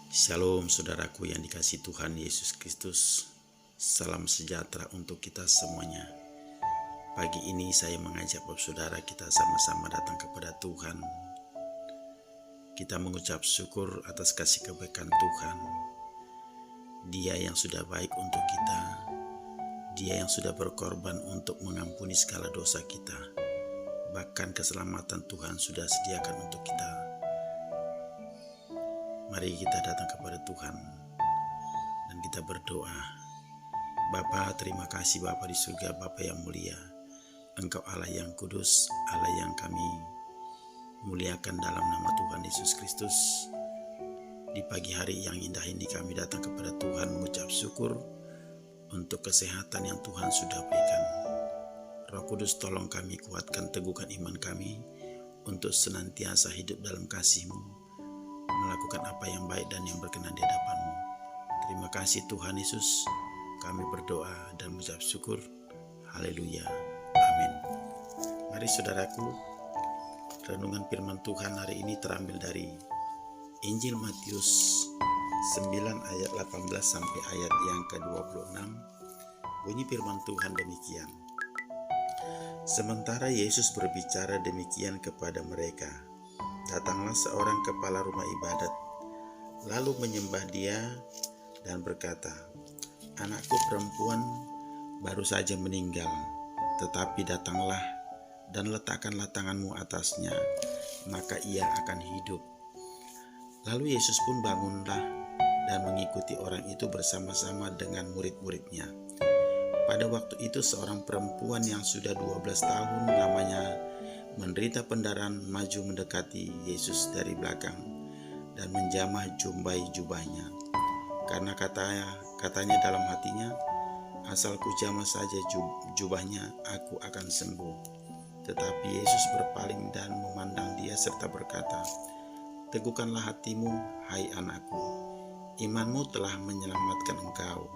Shalom saudaraku yang dikasihi Tuhan Yesus Kristus. Salam sejahtera untuk kita semuanya. Pagi ini saya mengajak saudara kita sama-sama datang kepada Tuhan. Kita mengucap syukur atas kasih kebaikan Tuhan. Dia yang sudah baik untuk kita. Dia yang sudah berkorban untuk mengampuni segala dosa kita. Bahkan keselamatan Tuhan sudah sediakan untuk kita. Mari kita datang kepada Tuhan dan kita berdoa. Bapa, terima kasih Bapa di surga, Bapa yang mulia. Engkau Allah yang kudus, Allah yang kami muliakan dalam nama Tuhan Yesus Kristus. Di pagi hari yang indah ini kami datang kepada Tuhan mengucap syukur untuk kesehatan yang Tuhan sudah berikan. Roh Kudus, tolong kami, kuatkan, teguhkan iman kami untuk senantiasa hidup dalam kasih-Mu, melakukan apa yang baik dan yang berkenan di hadapan-Mu. Terima kasih Tuhan Yesus, kami berdoa dan mengucap syukur. Haleluya, amin. Mari saudaraku, renungan firman Tuhan hari ini terambil dari Injil Matius 9 ayat 18 sampai ayat yang ke-26. Bunyi firman Tuhan demikian. Sementara Yesus berbicara demikian kepada mereka, datanglah seorang kepala rumah ibadat, lalu menyembah dia dan berkata, "Anakku perempuan baru saja meninggal, tetapi datanglah dan letakkanlah tanganmu atasnya, maka ia akan hidup." Lalu Yesus pun bangunlah dan mengikuti orang itu bersama-sama dengan murid-muridnya. Pada waktu itu seorang perempuan yang sudah 12 tahun namanya menderita pendarahan maju mendekati Yesus dari belakang dan menjamah jubahnya. Karena katanya dalam hatinya, "Asal ku jamah saja jubahnya, aku akan sembuh." Tetapi Yesus berpaling dan memandang dia serta berkata, "Teguhkanlah hatimu, hai anakku, imanmu telah menyelamatkan engkau."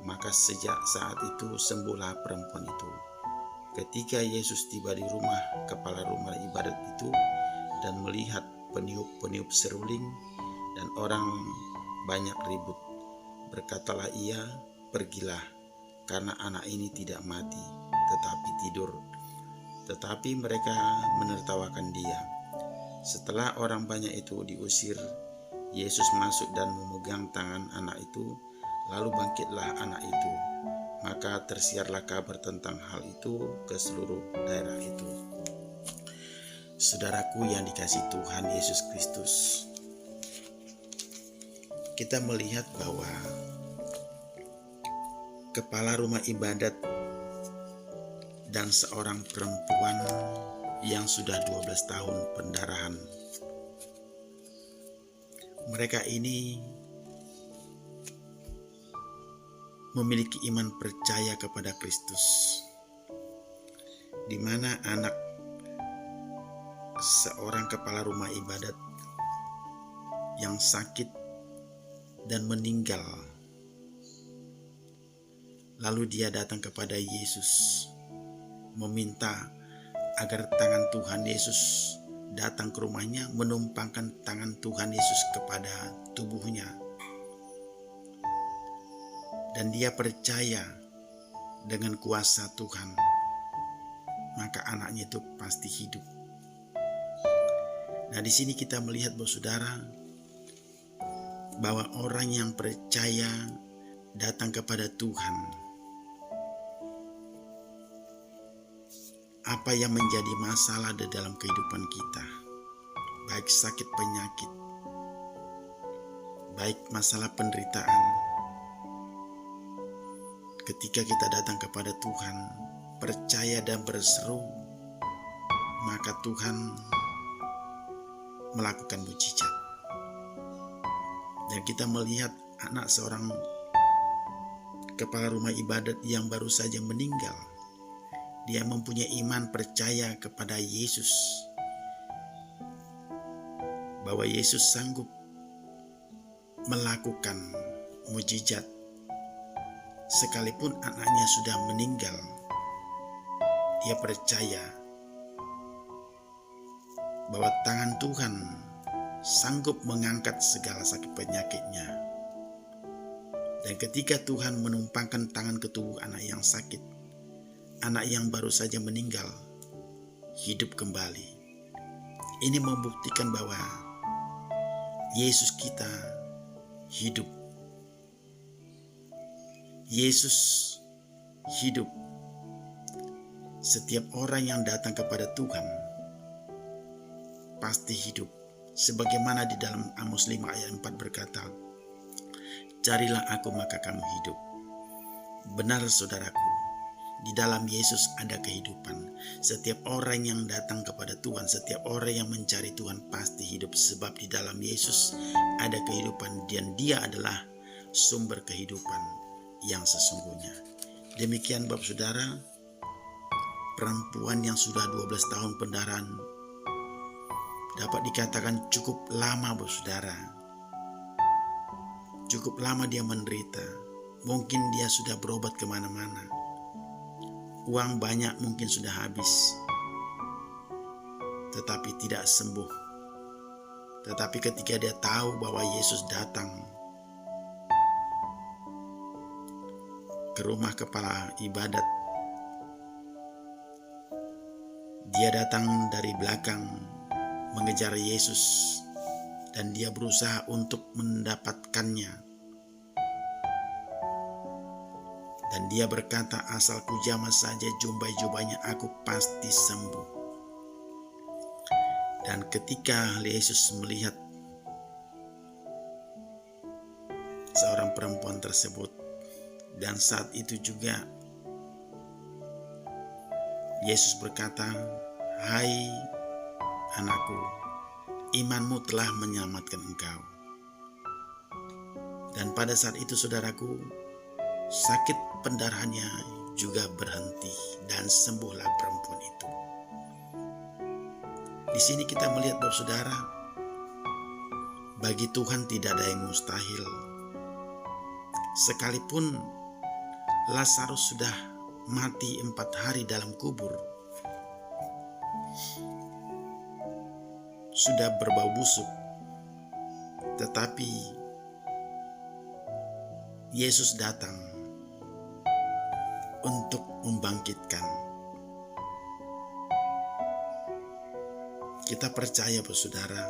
Maka sejak saat itu sembuhlah perempuan itu. Ketika Yesus tiba di rumah kepala rumah ibadat itu dan melihat peniup-peniup seruling dan orang banyak ribut, berkatalah ia, "Pergilah, karena anak ini tidak mati, tetapi tidur." Tetapi mereka menertawakan dia. Setelah orang banyak itu diusir, Yesus masuk dan memegang tangan anak itu, lalu bangkitlah anak itu. Maka tersiarlah kabar tentang hal itu ke seluruh daerah itu. Saudaraku yang dikasihi Tuhan Yesus Kristus, kita melihat bahwa kepala rumah ibadat dan seorang perempuan yang sudah 12 tahun pendarahan, mereka ini memiliki iman percaya kepada Kristus, di mana anak seorang kepala rumah ibadat yang sakit dan meninggal, lalu dia datang kepada Yesus meminta agar tangan Tuhan Yesus datang ke rumahnya, menumpangkan tangan Tuhan Yesus kepada tubuhnya. Dan dia percaya dengan kuasa Tuhan, maka anaknya itu pasti hidup. Nah, di sini kita melihat saudara bahwa orang yang percaya datang kepada Tuhan, apa yang menjadi masalah di dalam kehidupan kita, baik sakit penyakit, baik masalah penderitaan, ketika kita datang kepada Tuhan, percaya dan berseru, maka Tuhan melakukan mujizat. Dan kita melihat anak seorang kepala rumah ibadat yang baru saja meninggal. Dia mempunyai iman percaya kepada Yesus, bahwa Yesus sanggup melakukan mujizat. Sekalipun anaknya sudah meninggal, dia percaya bahwa tangan Tuhan sanggup mengangkat segala sakit penyakitnya. Dan ketika Tuhan menumpangkan tangan ke tubuh anak yang sakit, anak yang baru saja meninggal hidup kembali. Ini membuktikan bahwa Yesus kita hidup. Yesus hidup. Setiap orang yang datang kepada Tuhan pasti hidup. Sebagaimana di dalam Amos 5 ayat 4 berkata, "Carilah aku maka kamu hidup." Benar saudaraku, di dalam Yesus ada kehidupan. Setiap orang yang datang kepada Tuhan, setiap orang yang mencari Tuhan pasti hidup. Sebab di dalam Yesus ada kehidupan dan Dia adalah sumber kehidupan yang sesungguhnya. Demikian Bapak Saudara, perempuan yang sudah 12 tahun pendarahan dapat dikatakan cukup lama Bapak Saudara. Cukup lama dia menderita. Mungkin dia sudah berobat kemana-mana. Uang banyak mungkin sudah habis. Tetapi tidak sembuh. Tetapi ketika dia tahu bahwa Yesus datang ke rumah kepala ibadat, dia datang dari belakang mengejar Yesus dan dia berusaha untuk mendapatkannya. Dan dia berkata, "Asal ku jamah saja jubahnya, aku pasti sembuh." Dan ketika Yesus melihat seorang perempuan tersebut, dan saat itu juga Yesus berkata, "Hai anakku, imanmu telah menyelamatkan engkau." Dan pada saat itu saudaraku, sakit pendarahannya juga berhenti dan sembuhlah perempuan itu. Di sini kita melihat bahwa saudara, bagi Tuhan tidak ada yang mustahil. Sekalipun Lazarus sudah mati 4 hari dalam kubur, sudah berbau busuk, tetapi Yesus datang untuk membangkitkan. Kita percaya bahwa saudara,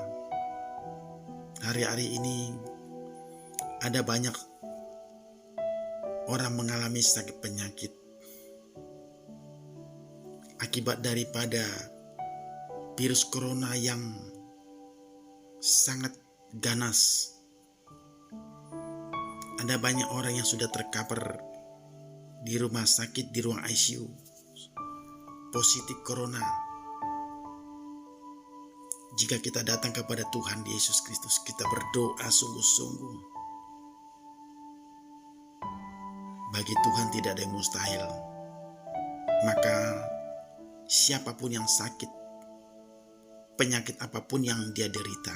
hari-hari ini ada banyak orang mengalami sakit penyakit akibat daripada virus corona yang sangat ganas. Ada banyak orang yang sudah terkapar di rumah sakit, di ruang ICU, positif corona. Jika kita datang kepada Tuhan Yesus Kristus, kita berdoa sungguh-sungguh, bagi Tuhan tidak ada yang mustahil. Maka siapapun yang sakit, penyakit apapun yang dia derita,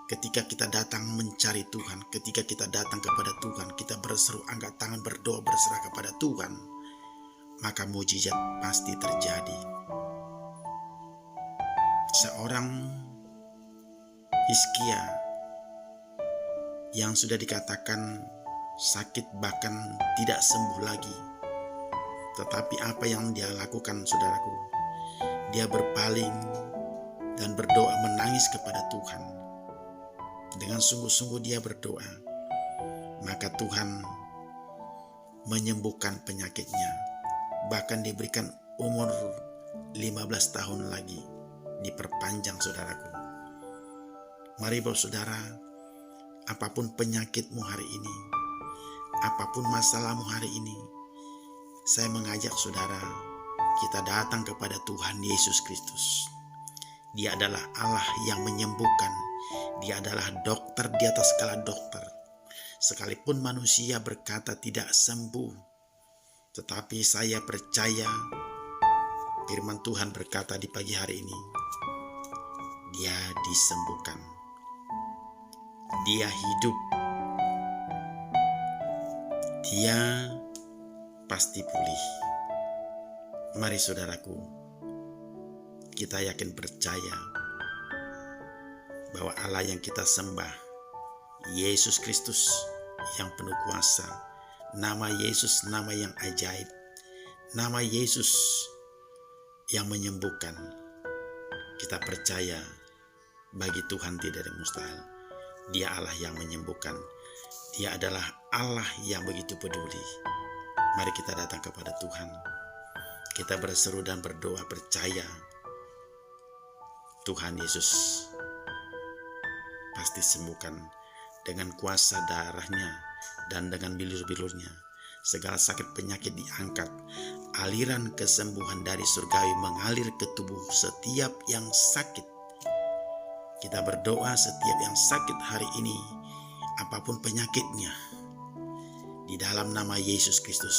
ketika kita datang mencari Tuhan, ketika kita datang kepada Tuhan, kita berseru, angkat tangan, berdoa, berserah kepada Tuhan, maka mujizat pasti terjadi. Seorang Hizkia yang sudah dikatakan sakit bahkan tidak sembuh lagi, tetapi apa yang dia lakukan saudaraku, dia berpaling dan berdoa menangis kepada Tuhan. Dengan sungguh-sungguh dia berdoa, maka Tuhan menyembuhkan penyakitnya. Bahkan diberikan umur 15 tahun lagi, diperpanjang saudaraku. Mari Bapak Saudara, apapun penyakitmu hari ini, apapun masalahmu hari ini, saya mengajak saudara, kita datang kepada Tuhan Yesus Kristus. Dia adalah Allah yang menyembuhkan. Dia adalah dokter di atas segala dokter. Sekalipun manusia berkata tidak sembuh, tetapi saya percaya firman Tuhan berkata di pagi hari ini, dia disembuhkan. Dia hidup. Dia pasti pulih. Mari saudaraku, kita yakin percaya bahwa Allah yang kita sembah, Yesus Kristus yang penuh kuasa, nama Yesus nama yang ajaib, nama Yesus yang menyembuhkan. Kita percaya bagi Tuhan tidak ada yang mustahil. Dia Allah yang menyembuhkan. Dia adalah Allah yang begitu peduli. Mari kita datang kepada Tuhan. Kita berseru dan berdoa percaya Tuhan Yesus pasti sembuhkan dengan kuasa darahnya dan dengan bilur-bilurnya. Segala sakit penyakit diangkat. Aliran kesembuhan dari surgawi mengalir ke tubuh setiap yang sakit. Kita berdoa setiap yang sakit hari ini, apapun penyakitnya, di dalam nama Yesus Kristus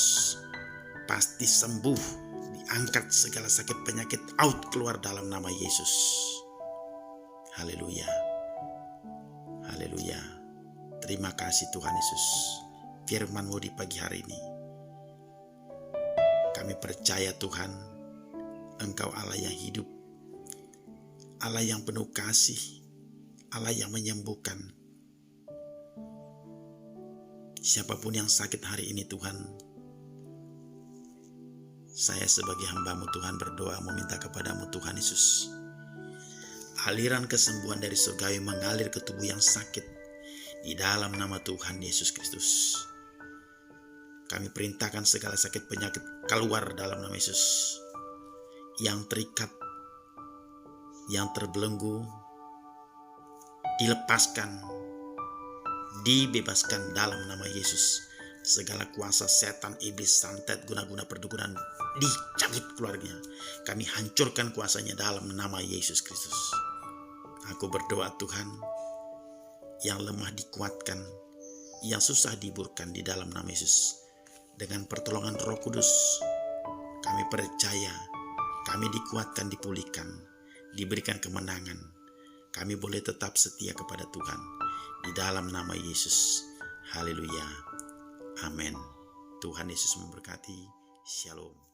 pasti sembuh. Diangkat segala sakit penyakit, out, keluar dalam nama Yesus. Haleluya. Haleluya. Terima kasih Tuhan Yesus. Firman-Mu di pagi hari ini. Kami percaya Tuhan, Engkau Allah yang hidup, Allah yang penuh kasih, Allah yang menyembuhkan. Siapapun yang sakit hari ini Tuhan, saya sebagai hamba-Mu Tuhan berdoa meminta kepada-Mu Tuhan Yesus. Aliran kesembuhan dari surgawi mengalir ke tubuh yang sakit di dalam nama Tuhan Yesus Kristus. Kami perintahkan segala sakit penyakit keluar dalam nama Yesus. Yang terikat, yang terbelenggu, dilepaskan, dibebaskan dalam nama Yesus. Segala kuasa setan, iblis, santet, guna-guna perdukunan dicabut keluarnya. Kami hancurkan kuasanya dalam nama Yesus Kristus. Aku berdoa Tuhan, yang lemah dikuatkan, yang susah dihiburkan di dalam nama Yesus. Dengan pertolongan Roh Kudus, kami percaya, kami dikuatkan, dipulihkan, diberikan kemenangan. Kami boleh tetap setia kepada Tuhan di dalam nama Yesus. Haleluya. Amin. Tuhan Yesus memberkati. Shalom.